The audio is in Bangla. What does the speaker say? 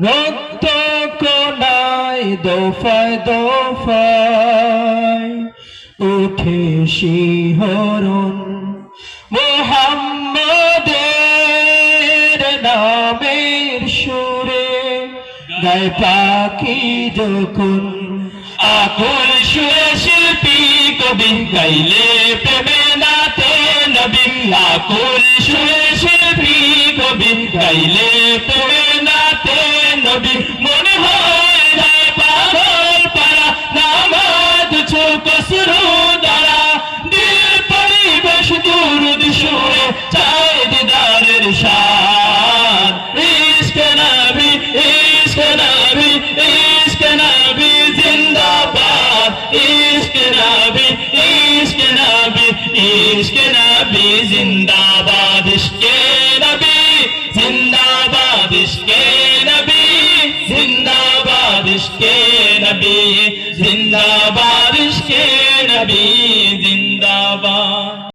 রক্ত কোনায় দফায় দফায় উঠে শিহরণ মুহাম্মাদের নামের সুরে গায় পাখি যখন আকুল সুরে শিল্পী কবি গাইলে প্রেমে নাতে নবী আকুল সুরে শিল্পী কবি গাইলে প্রেমে নাতে নবী মনে হয় যায় পাগল পারা নামাজ ছোক শুরু দ্বারা দিল পরিবেশ দুরুদ সুরে চায় দিদারের শান ইশক নবী ইশক নবী ইশক নবী জিন্দাবাদ ইশক নবী ইশক নবী ইশক নবী জিন্দাবাদ ইশক নবী জিন্দাবাদ ইশক নবী জিন্দাবাদ ইশক নবী জিন্দাবাদ ইশক নবী জিন্দাবাদ।